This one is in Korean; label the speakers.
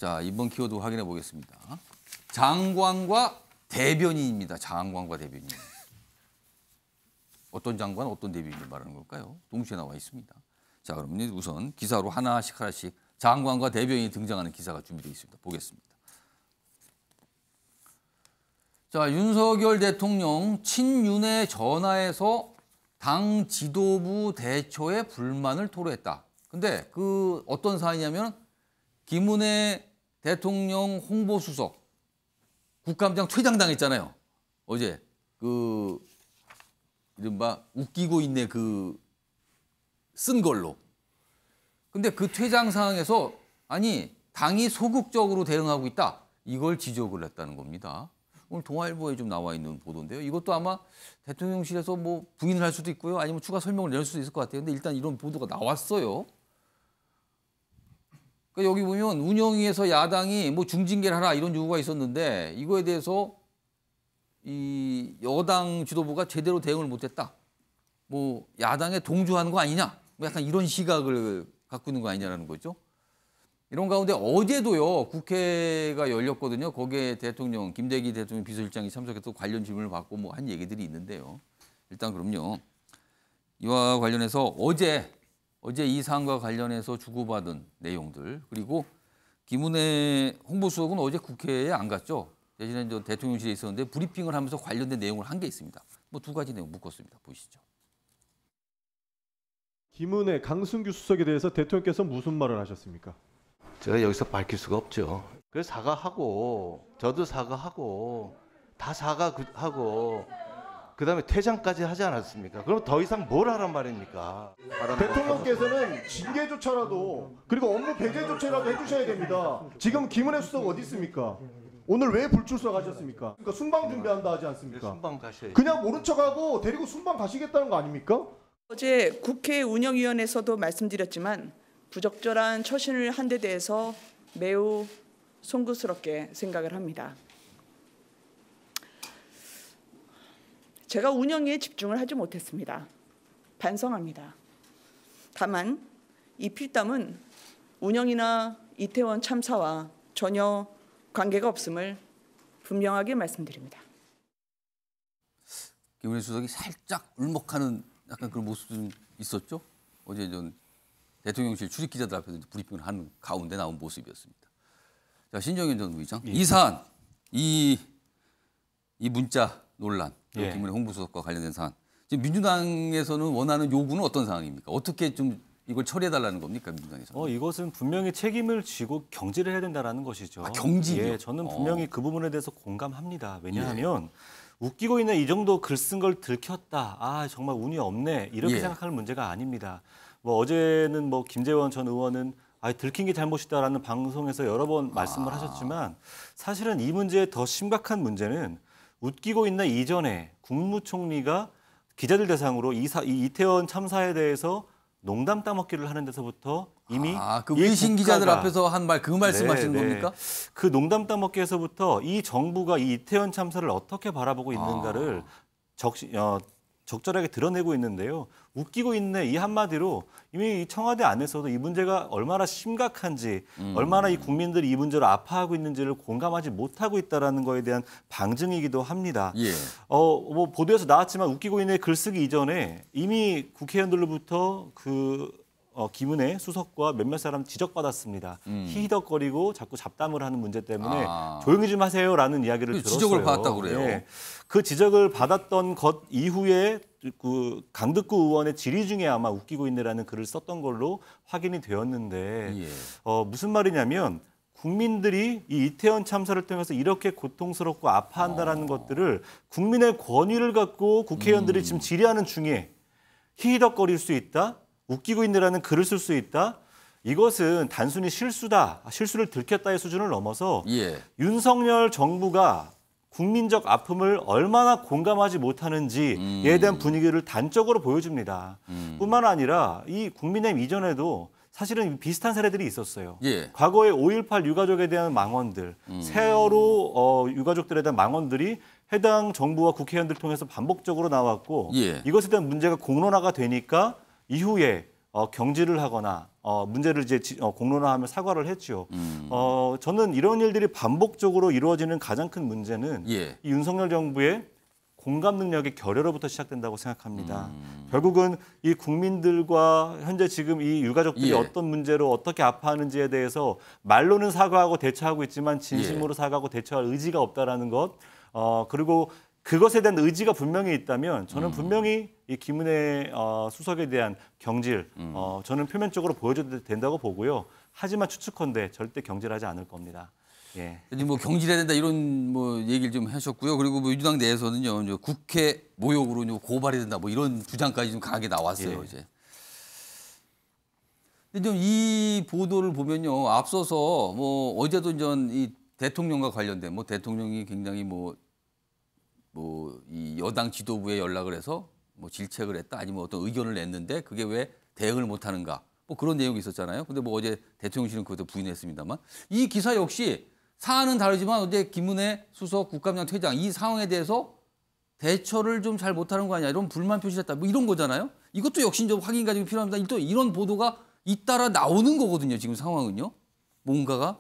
Speaker 1: 자, 이번 키워드 확인해 보겠습니다. 장관과 대변인입니다. 장관과 대변인. 어떤 장관, 어떤 대변인을 말하는 걸까요? 동시에 나와 있습니다. 자, 그러면 우선 기사로 하나씩 장관과 대변인이 등장하는 기사가 준비되어 있습니다. 보겠습니다. 자, 윤석열 대통령 친윤에 전화해서 당 지도부 대처에 불만을 토로했다. 근데 그 어떤 사안이냐면 김은혜 대통령 홍보수석 국감장 퇴장당했잖아요. 어제 그 이른바 웃기고 있네 그 쓴 걸로. 근데 그 퇴장 상황에서 아니 당이 소극적으로 대응하고 있다. 이걸 지적을 했다는 겁니다. 오늘 동아일보에 좀 나와 있는 보도인데요. 이것도 아마 대통령실에서 뭐 부인을 할 수도 있고요. 아니면 추가 설명을 낼 수도 있을 것 같아요. 근데 일단 이런 보도가 나왔어요. 그러니까 여기 보면 운영위에서 야당이 뭐 중징계를 하라 이런 요구가 있었는데 이거에 대해서 이 여당 지도부가 제대로 대응을 못했다. 뭐 야당에 동조하는 거 아니냐. 뭐 약간 이런 시각을 갖고 있는 거 아니냐라는 거죠. 이런 가운데 어제도요 국회가 열렸거든요. 거기에 대통령 김대기 대통령 비서실장이 참석해서 관련 질문을 받고 뭐 한 얘기들이 있는데요. 일단 그럼요. 이와 관련해서 어제 이 사안과 관련해서 주고받은 내용들 그리고 김은혜 홍보수석은 어제 국회에 안 갔죠. 대신에 대통령실에 있었는데 브리핑을 하면서 관련된 내용을 한 게 있습니다. 뭐 두 가지 내용 묶었습니다. 보시죠.
Speaker 2: 김은혜, 강승규 수석에 대해서 대통령께서 무슨 말을 하셨습니까?
Speaker 3: 제가 여기서 밝힐 수가 없죠. 그래서 사과하고 저도 사과하고 다 사과하고 그다음에 퇴장까지 하지 않았습니까? 그럼 더 이상 뭘 하란 말입니까?
Speaker 2: 대통령께서는 징계조차라도 그리고 업무 배제조차라도 해주셔야 됩니다. 지금 김은혜 수석 어디 있습니까? 오늘 왜 불출석하셨습니까? 그러니까 순방 준비한다 하지 않습니까?
Speaker 3: 순방 가셔야죠.
Speaker 2: 그냥 모른 척하고 데리고 순방 가시겠다는 거 아닙니까?
Speaker 4: 어제 국회 운영위원회에서도 말씀드렸지만 부적절한 처신을 한 데 대해서 매우 송구스럽게 생각을 합니다. 제가 운영에 집중을 하지 못했습니다. 반성합니다. 다만 이 필담은 운영이나 이태원 참사와 전혀 관계가 없음을 분명하게 말씀드립니다.
Speaker 1: 김은혜 수석이 살짝 울먹하는 약간 그런 모습도 좀 있었죠. 어제 전 대통령실 출입 기자들 앞에서 브리핑을 하는 가운데 나온 모습이었습니다. 자, 신정현 전 부의장, 이 사안, 이 문자 논란,
Speaker 5: 예.
Speaker 1: 김은혜 홍보수석과 관련된 사안. 지금 민주당에서는 원하는 요구는 어떤 상황입니까? 어떻게 좀 이걸 처리해달라는 겁니까, 민주당에서?
Speaker 5: 이것은 분명히 책임을 지고 경질을 해야 된다는 것이죠.
Speaker 1: 아, 경질이요?
Speaker 5: 예, 저는 분명히 그 부분에 대해서 공감합니다. 왜냐하면 웃기고 있는 이 정도 글 쓴 걸 들켰다. 아, 정말 운이 없네. 이렇게 생각하는 문제가 아닙니다. 뭐 어제는 뭐 김재원 전 의원은 들킨 게 잘못이다라는 방송에서 여러 번 말씀을 하셨지만 사실은 이 문제의 더 심각한 문제는 웃기고 있는 이전에 국무총리가 기자들 대상으로 이 이태원 참사에 대해서 농담 따먹기를 하는 데서부터 이미
Speaker 1: 그 외신 기자들 앞에서 한 말 그 말씀하시는 겁니까?
Speaker 5: 그 농담 따먹기에서부터 이 정부가 이 이태원 참사를 어떻게 바라보고 있는가를 적절하게 드러내고 있는데요. 웃기고 있네 이 한마디로 이미 청와대 안에서도 이 문제가 얼마나 심각한지 얼마나 이 국민들이 이 문제로 아파하고 있는지를 공감하지 못하고 있다는 거에 대한 방증이기도 합니다.
Speaker 1: 예.
Speaker 5: 뭐 보도에서 나왔지만 웃기고 있네 글쓰기 이전에 이미 국회의원들로부터 김은혜 수석과 몇몇 사람 지적받았습니다. 히히덕거리고 자꾸 잡담을 하는 문제 때문에 조용히 좀 하세요라는 이야기를 들었어요.
Speaker 1: 지적을 받았다고 그래요.
Speaker 5: 네. 그 지적을 받았던 것 이후에 그 강득구 의원의 질의 중에 아마 웃기고 있네라는 글을 썼던 걸로 확인이 되었는데 무슨 말이냐면 국민들이 이 이태원 참사를 통해서 이렇게 고통스럽고 아파한다라는 것들을 국민의 권위를 갖고 국회의원들이 지금 질의하는 중에 히히덕거릴 수 있다. 웃기고 있네라는 글을 쓸 수 있다. 이것은 단순히 실수다. 실수를 들켰다의 수준을 넘어서 윤석열 정부가 국민적 아픔을 얼마나 공감하지 못하는지에 대한 분위기를 단적으로 보여줍니다. 뿐만 아니라 이 국민의힘 이전에도 사실은 비슷한 사례들이 있었어요. 과거에 5.18 유가족에 대한 망언들, 세월호 유가족들에 대한 망언들이 해당 정부와 국회의원들 통해서 반복적으로 나왔고 이것에 대한 문제가 공론화가 되니까 이후에 경질을 하거나 문제를 이제 공론화하며 사과를 했죠. 저는 이런 일들이 반복적으로 이루어지는 가장 큰 문제는
Speaker 1: 예.
Speaker 5: 이 윤석열 정부의 공감 능력의 결여로부터 시작된다고 생각합니다. 결국은 이 국민들과 현재 지금 이 유가족들이
Speaker 1: 예.
Speaker 5: 어떤 문제로 어떻게 아파하는지에 대해서 말로는 사과하고 대처하고 있지만 진심으로 사과하고 대처할 의지가 없다라는 것. 그리고 그것에 대한 의지가 분명히 있다면 저는 분명히 이 김은혜 수석에 대한 경질 저는 표면적으로 보여줘도 된다고 보고요. 하지만 추측컨대 절대 경질하지 않을 겁니다. 예.
Speaker 1: 뭐 경질해야 된다 이런 뭐 얘기를 좀 하셨고요. 그리고 뭐 민주당 내에서는요, 이제 국회 모욕으로 이제 고발이 된다 뭐 이런 주장까지 좀 강하게 나왔어요.
Speaker 5: 예.
Speaker 1: 이제. 근데 좀 이 보도를 보면요, 앞서서 뭐 어제도 전 이 대통령과 관련된 뭐 대통령이 굉장히 뭐 이 여당 지도부에 연락을 해서 뭐 질책을 했다 아니면 어떤 의견을 냈는데 그게 왜 대응을 못하는가 뭐 그런 내용이 있었잖아요. 근데 뭐 어제 대통령실은 그것도 부인했습니다만 이 기사 역시 사안은 다르지만 어제 김은혜 수석 국감장 퇴장 이 상황에 대해서 대처를 좀 잘 못하는 거 아니야 이런 불만 표시를 했다 뭐 이런 거잖아요. 이것도 역시 좀 확인 가지고 필요합니다. 또 이런 보도가 잇따라 나오는 거거든요. 지금 상황은요. 뭔가가